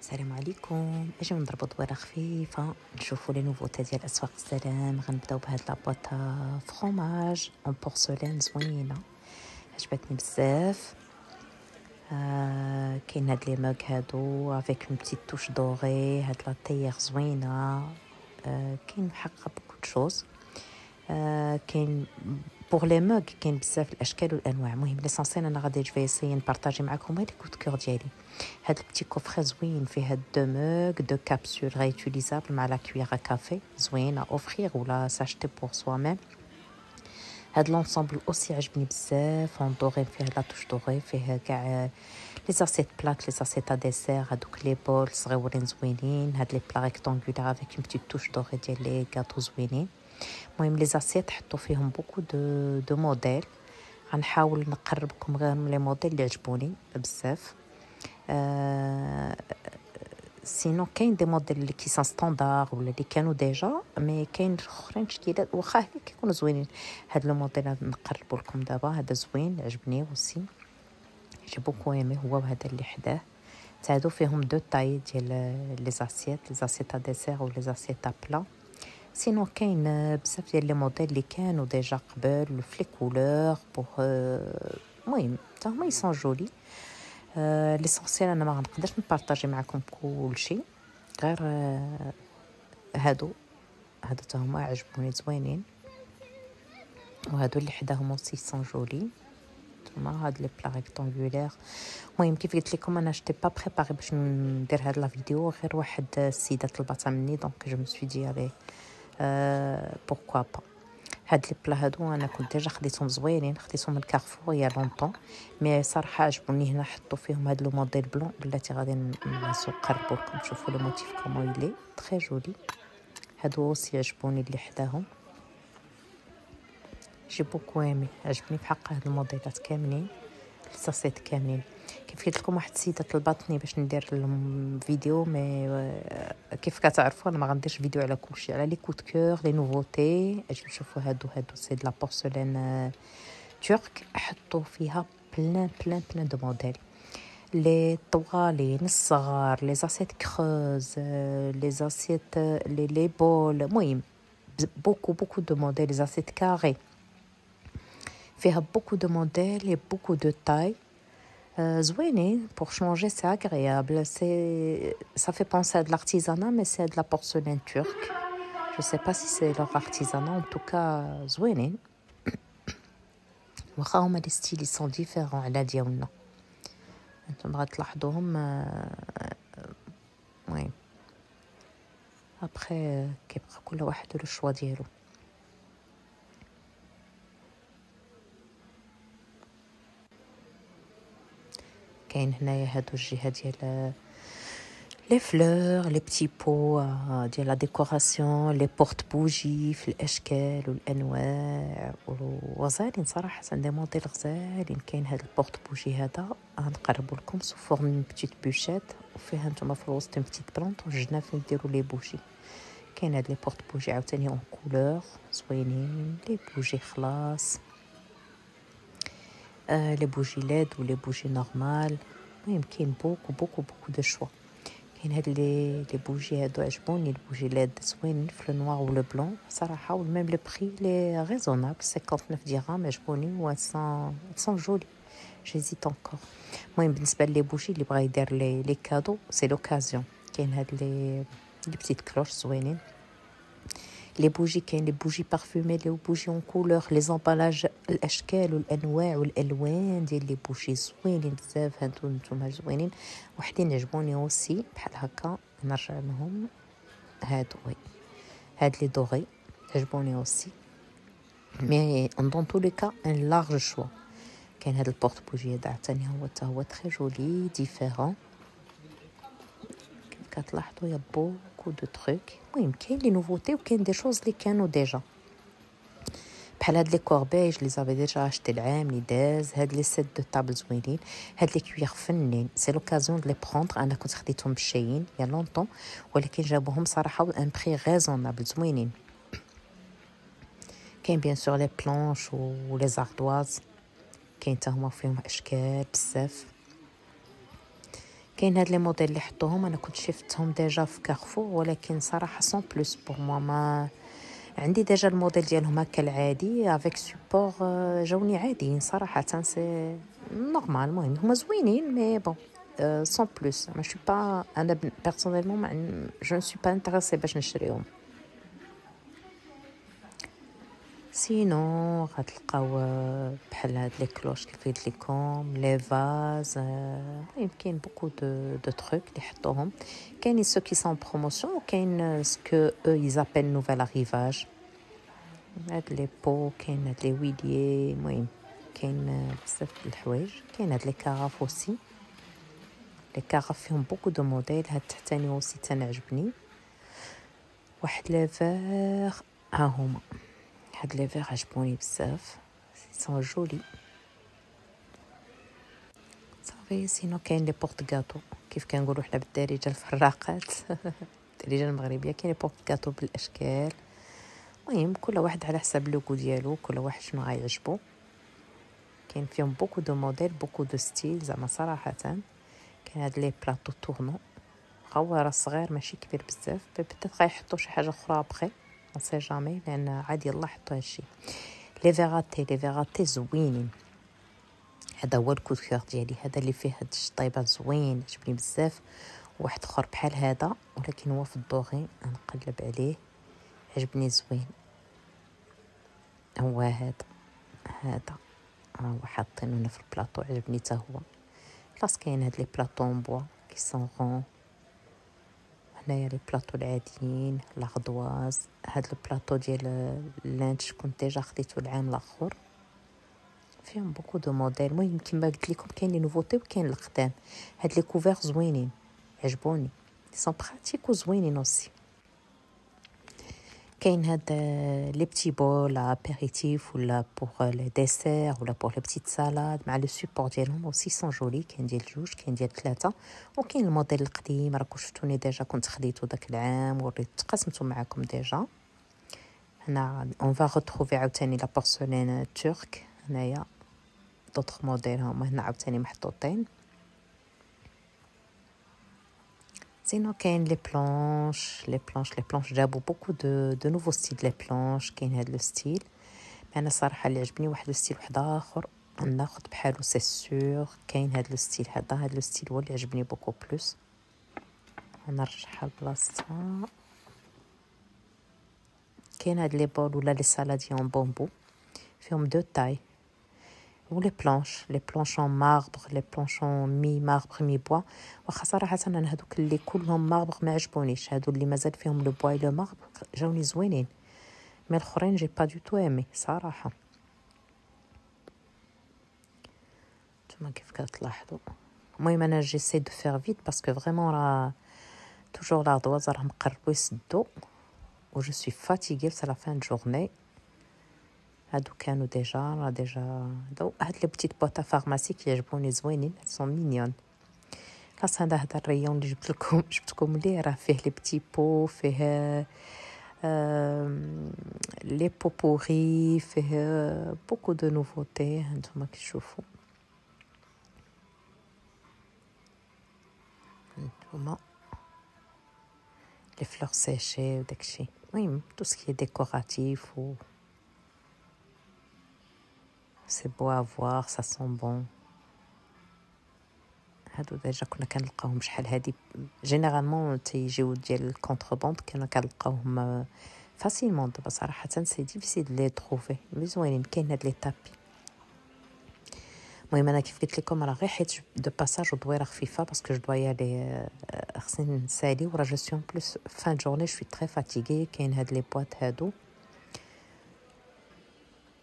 السلام عليكم. اجيو نضربوا دويره خفيفه نشوفوا لي نوفوتي ديال اسواق السلام. غنبداو بهاد لابواطا فخوماج اون بورسلين زوينه عجبتني بزاف. كاين هاد لي موغ هادو افيك اون بتيت توش دوري، هاد لا تيير زوينه. كاين حقا بوكو شوز. كاين بوغ لي موغ كاين بزاف الاشكال والانواع. المهم ليسونسيال انا غادي جو اسيي نبارطاجي معكم هاد الكود كور ديالي. هاد البتي كوفري زوين فيه هاد دو موغ دو كابسول ريوتيليزابل مع لا كويير كافي زوينه اوفرير ولا ساشتي بور سوا ميم. هاد لونسومبل اوسي عجبني بزاف، اون دوري فيه لا توش دوري، فيه كاع لي زاسيت بلاك لي زاسيت ديسير، هادوك لي بول صغيورين زوينين. هاد لي بلا ريكتانغولار افيك اون بتيت توش دوري ديال لي غاتو زوينين. المهم لي زاسيت حطوا فيهم بوكو دو موديل. غنحاول نقربكم غير من لي موديل اللي عجبوني بزاف. سينو كاين دي موديل اللي كيسان ستاندار ولا اللي كانوا ديجا، مي كاين اخرين تشكيلات واخا هكا كيكونوا زوينين. هاد لو موديل هذا نقربو لكم دابا، هذا زوين عجبني وسي جي بوكو ايمي هو وهذا اللي حداه. هادو فيهم دو تاي ديال لي زاسيت ديسير و لي زاسيت بلا. سينو كاين بزاف ديال لي موديل اللي كانوا ديجا قبل في لي كولور بوغ. المهم حتى هما يسون جولي. ليسونسيال انا ما غنقدرش نبارطاجي معكم كلشي، غير هادو حتى هما عجبوني زوينين، وهادو اللي حداهم اوسي سون جولي. نتوما هاد لي بلا ريكتانغولير. المهم كيف قلت لكم انا جتي با بريباري باش ندير هاد لا فيديو، غير واحد السيده طلباتها مني دونك جو مسوي دي الي بوركوا با. هاد لي بلا هادو انا كنت ديجا خديتهم زوينين، خديتهم من كارفور يا لونطون، مي صراحه عجبوني. هنا حطوا فيهم هاد لو موديل بلون بلاتي غادي نقربوا لكم تشوفوا لو موتيف كومون يلي تري جولي. هادو اوسي عجبوني اللي حداهم، جي بوكو ايمي عجبني بحق هاد الموديلات كاملين الساسيت كاملين. كيف قلت لكم واحد السيده طلباتني باش ندير لهم فيديو، مي كيف كتعرفوا انا ما غنديرش فيديو على كلشي، على لي كود كور لي نوفوتي. اجي نشوفوا هادو سي د لا بورسلين ترك، حطوا فيها بلان بلان بلان دو موديل. لي طوالين الصغار، لي زاسيت كروز، لي زاسيت لي بول. المهم بوكو بوكو دو موديل. لي زاسيت كاري فيها بوكو دو موديل et beaucoup de taille. زوينين pour changer, c'est agréable. Ça fait penser à de l'artisanat, mais c'est de la porcelaine turque. Je sais pas si c'est leur artisanat, en tout cas زوينين. واخا هما لي ستيل sont différents على ديالنا، انتم غتلاحظوهم. المهم ابخي كيبقى كل واحد لو شوا ديالو. كاين هنايا هادو الجهه ديال لي فلور، لي بتي بو ديال لا ديكوراسيون، لي بورت بوجي في الاشكال والانواع وزالين صراحه. عندي موديل غزالين. كاين هاد البورت بوجي هذا غنقربو لكم سو فورم بتيت بوشيت، وفيها نتوما في الوسط بتيت بلونط والجناف نديرو لي بوجي. كاين هاد لي بورت بوجي عاوتاني اون كولور زوينين، لي بوجي خلاص، لي بوجي ليد ولي بوجي نورمال. المهم كاين بوكو بوكو بوكو دو شوا. كاين هاد لي بوجي هادو عجبوني، البوجي ليد زوينين في النوار و لو بلون صراحه، والميم لو بري لي ريزونابل 59 درهم عجبوني و سون جولي. جيزيت انكور. المهم بالنسبه لي بوجي اللي بغا يدير لي كادو سي لوكازيون. كاين هاد لي بتيت كلوش زوينين. لي بوجي كاين لي بوجي بارفومي، لي بوجي اون كولور، لي زامبالاج الاشكال والانواع والالوان ديال لي بوجي زوينين بزاف. هادو نتوما زوينين، وحدين عجبوني اوسي بحال هكا نرجع لهم. هادو وي هاد لي دوغي عجبوني اوسي، مي ان دون تو لي كا ان لارج شوا. كاين هاد البورت بوجي هذا عاوتاني هو تري جولي ديفيرون. كتلاحظوا يا بوكو دو تروك. المهم كاين لي نوفوتي وكاين دي شوز اللي كانوا ديجا، بحال هاد لي كوربيج لي زافي ديجا اشتي العام لي داز. هاد لي سيت دو طابل زوينين، هاد لي كوير فنين. سي لوكازيون دو لي بروندر. انا كنت خديتهم بالشايين يا لونطون، ولكن جابوهم صراحه ان بري ريزونابل زوينين. كاين بيان سور لي بلانش ولي زاردواز، كاين حتى هما فيهم اشكال بزاف. كاين هاد لي موديل اللي حطوهم انا كنت شفتهم ديجا في كارفور، ولكن صراحه سون بلوس بور موا. ما عندي ديجا الموديل ديالهم هكا العادي افيك سوبور، جاوني عاديين صراحه، سي نورمال. المهم هما زوينين مي بون سون بلوس. ما شو با انا بيرسونيلمون جو نسوي با انتريسي باش نشريهم. سينو غتلقاو بحال هاد لي كلوش كيف قلت لكم، لي فاز، المهم كاين بوكو دو تروك اللي حطوهم. كاين سو كي سون بروموسيون، وكاين سكو او يزابيل نوفيل اريفاج. هاد لي بو، كاين هاد لي ويليي، المهم كاين بزاف د الحوايج. كاين هاد لي كاراف اوسي، لي كاراف فيهم بوكو دو موديل. هاد تحتاني اوسي تنعجبني، واحد لي فيغ ها هما. هاد لي فيغ عجبوني بزاف، سون جولي صافي. سينو كاين لي بورت غاتو كيف كنقولوا حنا بالدارجه الفراقات الدارجه المغربيه. كاين لي بورت غاتو بالاشكال. المهم كل واحد على حسب لوغو ديالو، كل واحد شنو غيعجبو. كاين فيهم بوكو دو موديل، بوكو دو ستيل زعما صراحه. كاين هاد لي بلاطو تورنو غوار صغير ماشي كبير بزاف، بيتيت غيحطوا شي حاجه اخرى ابخي، ما سي جامي، لان عادي يلاه حطوا هادشي. لي فيغاتي زوينين. هذا هو الكود كور ديالي، هذا اللي فيه هاد الشطيبه زوين، عجبني بزاف. واحد اخر بحال هذا ولكن هو في الدوغي، نقلب عليه عجبني زوين. هو هذا هو حاطينه هنا في البلاطو، عجبني حتى هو. خلاص كاين هاد لي بلاطو بوا كي سون غون. هنايا لي بلاطو العاديين لاغدواز. هاد البلاطو ديال اللانش كنت ديجا خديته العام الاخر، فيهم بوكو دو موديل. المهم كيما قلت لكم كاين لي نوفوتي وكاين القدام. هاد لي كوفير زوينين عجبوني، سون براتيك وزوينين اوسي. كاين هاد لي بتي بول ابيريتيف ولا بوغ لي ديسير ولا بوغ لي بتيت سالاد، مع لو سوبور ديالهم اوسي سون جولي. كاين ديال جوج، كاين ديال ثلاثه، وكاين الموديل القديم راكم شفتوني ديجا كنت خديته داك العام وريت قسمته معكم ديجا. هنا اون فا ريتروفي عاوتاني لا بورسلين ترك. هنايا دوطخ موديل هما هنا عاوتاني محطوطين. سينو كاين لي بلانش جابوا بوكو دو نوفو ستيل لي بلانش. كاين هاد لو ستيل، انا صراحه اللي عجبني واحد لو ستيل واحد اخر ناخذ بحالو سي سور. كاين هاد لو ستيل هاد لو ستيل هو اللي عجبني بوكو بلوس. انا نرجعها لبلاصتها. كاين هاد لي بول ولا لي سالاديون بومبو، فيهم دو تاي. ولي بلانش اون ماربر، لي بلانش اون مي ماربر مي بوا. واخا صراحه انا هادوك اللي كلهم ماربر ما عجبونيش، هادو اللي مازال فيهم لو بوا لو ماربر جاوني زوينين، مي الاخرين جي با دو تو ايمي صراحه. نتوما كيف كتلاحظوا. المهم انا جيسي دو فير فيت باسكو فريمون راه توجور لا دوز راهم قربوا يسدوا و جو سوي فاتيغي في لا فان جورني. هادو كانوا ديجا دو هاد لي بتيت بواطا فارماسي كيعجبوني زوينين، سون مينيون. خلاص هذا الريون اللي جبتكم ليه راه فيه لي بتي بو، فيه لي بوبوري، فيه بوكو دو نوفوتي. هانتوما كتشوفوا هانتوما لي فلور سيشي وداكشي. المهم تو سكي ديكوراتيف و سي بو افوار، سا سون بون. هادو ديجا كنا كنلقاوهم شحال هادي جينيرالمون تيجيو ديال الكونتربوند، كنا كنلقاوهم فاسيلمون. دابا صراحه سي ديفيسيل لي تروفي، مي زوينين. كاين هاد لي تابي. المهم انا كيف قلت لكم راه غير حيت دو باساج ودويره خفيفه باسكو جو دوا يالي خصني نسالي وراه جو سوي بلوس فان جورني شوي تري فاتيغي. كاين هاد لي بواط هادو،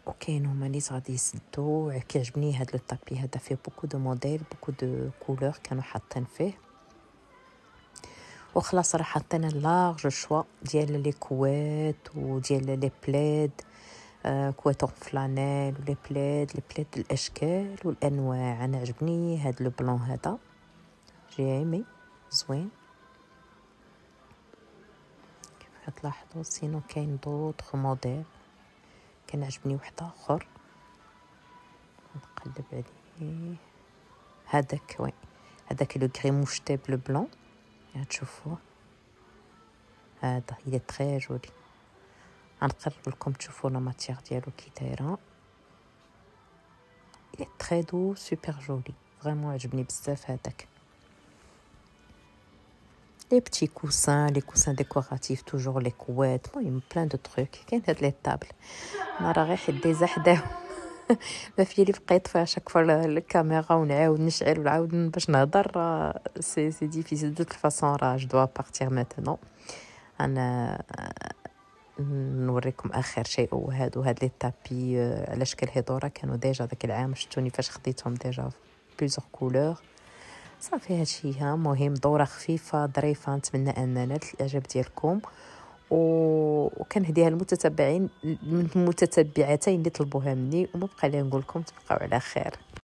وكاين هما اللي غادي يسدو. كيعجبني هاد لو طابي هذا، فيه بوكو دو موديل، بوكو دو كولور كانوا حاطين فيه. وخلاص راه حاطين لارج شوا ديال لي كوات وديال لي بليد، كوات فلانيل ولي بليد الاشكال والانواع. انا عجبني هاد لو بلون هذا، جي ايمي زوين كيف كتلاحظوا. سينو كاين دوطخ موديل، كان عجبني واحد اخر نقلب عليه. هذاك وين هذاك لو غري موشتي بلو بلون تشوفوه، هذا il est très joli. غنقرب لكم تشوفوا لا ماتيير ديالو كي دايره، il est très doux super joli فريمون عجبني بزاف هذاك. لي بتي كوسان، لي كوسان ديكوراتيف توجور، لي كوات، المهم بلان دو تروك. كاين هاد لي طابل انا راه غير حدي حداهم ما في لي بقيت فيها شاك فوا الكاميرا ونعاود نشعل ونعاود باش نهضر، سي ديفيسيل دو فاصون. راه جو دوا بارتير ماتنون. انا نوريكم اخر شيء هادو هاد لي طابي على شكل هضوره كانوا ديجا داك العام، شفتوني فاش خديتهم ديجا بليزور كولور. صافي هادشي ها مهم، دوره خفيفه ظريفه. نتمنى ان نالت الاعجاب ديالكم وكنهديها المتتبعين من المتتبعتين اللي طلبوها مني، وما بقى لي نقول لكم تبقاو على خير.